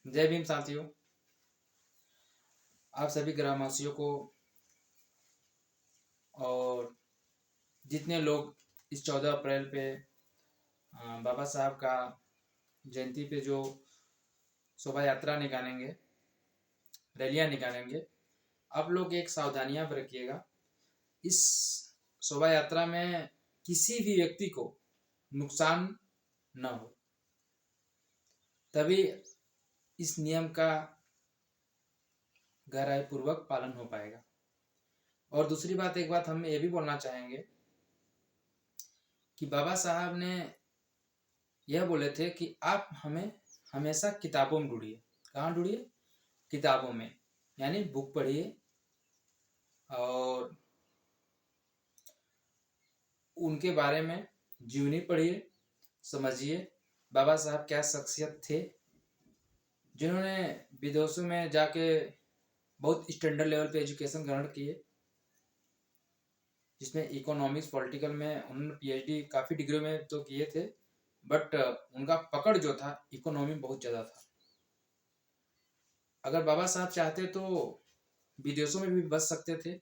जय भीम साथियों। आप सभी ग्रामवासियों को और जितने लोग इस 14 अप्रैल पे बाबा साहब का जयंती पे जो शोभा यात्रा निकालेंगे, रैलियां निकालेंगे, आप लोग एक सावधानियां बरतिएगा। इस शोभा यात्रा में किसी भी व्यक्ति को नुकसान न हो, तभी इस नियम का गहराई पूर्वक पालन हो पाएगा। और दूसरी बात, एक बात हम ये भी बोलना चाहेंगे कि बाबा साहब ने यह बोले थे कि आप हमें हमेशा किताबों में ढूंढिए। कहाँ ढूंढिए? किताबों में, यानी बुक पढ़िए और उनके बारे में जीवनी पढ़िए, समझिए बाबा साहब क्या शख्सियत थे, जिन्होंने विदेशों में जाके बहुत स्टैंडर्ड लेवल पे एजुकेशन ग्रहण किए, जिसमें इकोनॉमिक्स पॉलिटिकल में उन्होंने पीएचडी काफ़ी डिग्री में तो किए थे, बट उनका पकड़ जो था इकोनॉमी में बहुत ज़्यादा था। अगर बाबा साहब चाहते तो विदेशों में भी बस सकते थे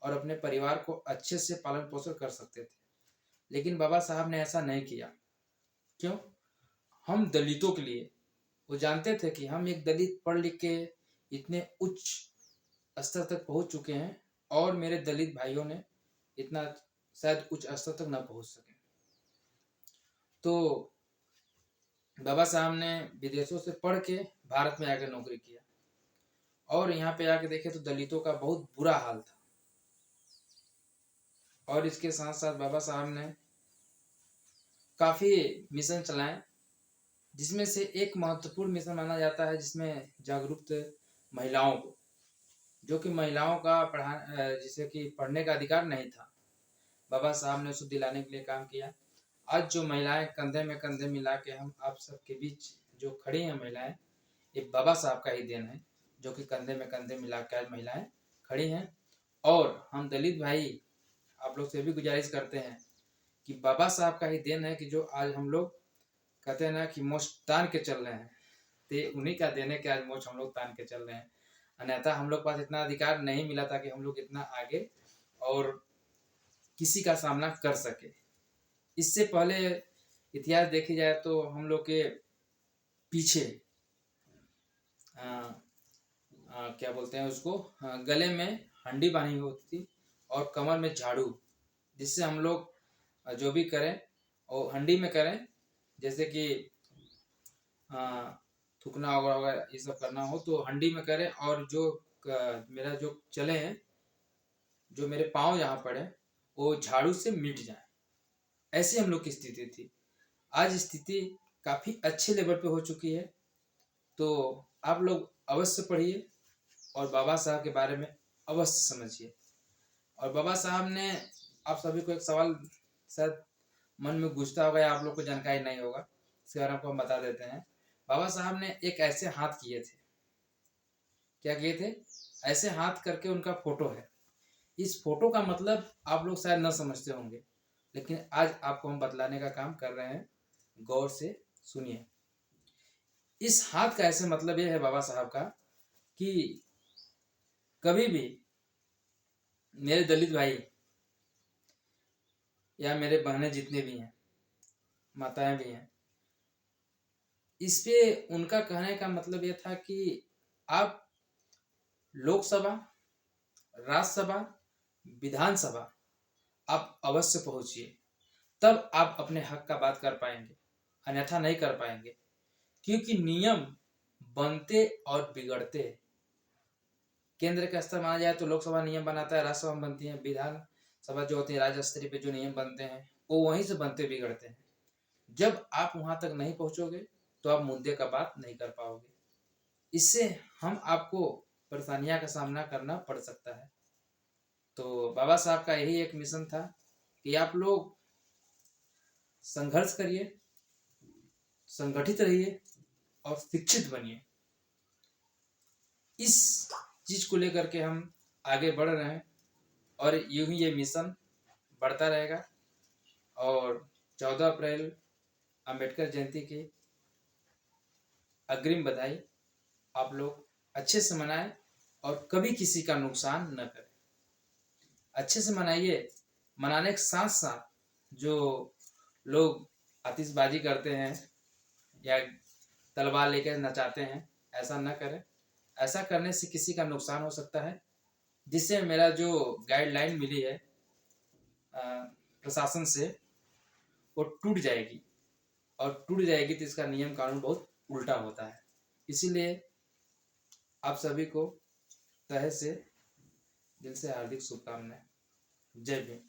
और अपने परिवार को अच्छे से पालन पोषण कर सकते थे, लेकिन बाबा साहब ने ऐसा नहीं किया। क्यों? हम दलितों के लिए, वो जानते थे कि हम एक दलित पढ़ लिख के इतने उच्च स्तर तक पहुंच चुके हैं और मेरे दलित भाइयों ने इतना शायद उच्च स्तर तक न पहुंच सके। तो बाबा साहब ने विदेशों से पढ़ के भारत में आकर नौकरी किया और यहाँ पे आके देखे तो दलितों का बहुत बुरा हाल था। और इसके साथ साथ बाबा साहब ने काफ़ी मिशन चलाए, जिसमें से एक महत्वपूर्ण मिशन माना जाता है जिसमें जागरूक महिलाओं को, जो कि महिलाओं का जिसे कि पढ़ने का अधिकार नहीं था, बाबा साहब ने उसको दिलाने के लिए काम किया। आज जो महिलाएं कंधे में कंधे मिला के हम आप सबके बीच जो खड़ी हैं महिलाएं, ये बाबा साहब का ही देन है, जो कि कंधे में कंधे मिला के आज महिलाएं खड़ी हैं। और हम दलित भाई आप लोग से भी गुजारिश करते हैं कि बाबा साहब का ही देन है कि जो आज हम लोग कहते हैं ना कि मोछ तान के चल रहे हैं, तो उन्हीं का देन है कि आज मोछ हम लोग तान के चल रहे हैं। अन्यथा हम लोग पास इतना अधिकार नहीं मिला था कि हम लोग इतना आगे और किसी का सामना कर सके। इससे पहले इतिहास देखी जाए तो हम लोग के पीछे क्या बोलते हैं उसको, गले में हंडी बांधी होती थी और कमर में झाड़ू, जिससे हम लोग जो भी करें और हंडी में करें, जैसे कि थूकना होगा ये सब करना हो तो हंडी में करें, और जो मेरा जो चले हैं, जो मेरे पाँव यहाँ पड़े वो झाड़ू से मिट जाए। ऐसी हम लोग की स्थिति थी। आज स्थिति काफ़ी अच्छे लेवल पे हो चुकी है। तो आप लोग अवश्य पढ़िए और बाबा साहब के बारे में अवश्य समझिए। और बाबा साहब ने, आप सभी को एक सवाल शायद मन में गूंजता होगा या आप लोग को जानकारी नहीं होगा, इसके बारे में आपको हम बता देते हैं। बाबा साहब ने एक ऐसे हाथ किए थे, क्या किए थे? ऐसे हाथ करके उनका फोटो है। इस फोटो का मतलब आप लोग शायद न समझते होंगे, लेकिन आज आपको हम बतलाने का काम कर रहे हैं, गौर से सुनिए। इस हाथ का ऐसे मतलब यह है बाबा साहब का कि कभी भी मेरे दलित भाई या मेरे बहनें जितने भी हैं, माताएं भी हैं, इस पे उनका कहने का मतलब यह था कि आप लोकसभा, राज्यसभा, विधानसभा आप अवश्य पहुंचिए, तब आप अपने हक का बात कर पाएंगे, अन्यथा नहीं कर पाएंगे। क्योंकि नियम बनते और बिगड़ते, केंद्र का स्तर माना जाए तो लोकसभा नियम बनाता है, राज्यसभा बनती है, विधानसभा जो होती है राज्य स्तरीय पे जो नियम बनते हैं वो वहीं से बनते बिगड़ते हैं। जब आप वहां तक नहीं पहुंचोगे तो आप मुद्दे का बात नहीं कर पाओगे। इससे हम आपको परेशानियां का सामना करना पड़ सकता है। तो बाबा साहब का यही एक मिशन था कि आप लोग संघर्ष करिए, संगठित रहिए और शिक्षित बनिए। इस चीज को लेकर के हम आगे बढ़ रहे हैं और यूं ही ये मिशन बढ़ता रहेगा। और 14 अप्रैल अम्बेडकर जयंती की अग्रिम बधाई। आप लोग अच्छे से मनाएं और कभी किसी का नुकसान न करें। अच्छे से मनाइए, मनाने के साथ साथ जो लोग आतिशबाजी करते हैं या तलवार लेकर नचाते हैं, ऐसा न करें। ऐसा करने से किसी का नुकसान हो सकता है, जिससे मेरा जो गाइडलाइन मिली है प्रशासन से, वो टूट जाएगी, और टूट जाएगी तो इसका नियम कानून बहुत उल्टा होता है। इसीलिए आप सभी को तहे से दिल से हार्दिक शुभकामनाएं। जय भीम।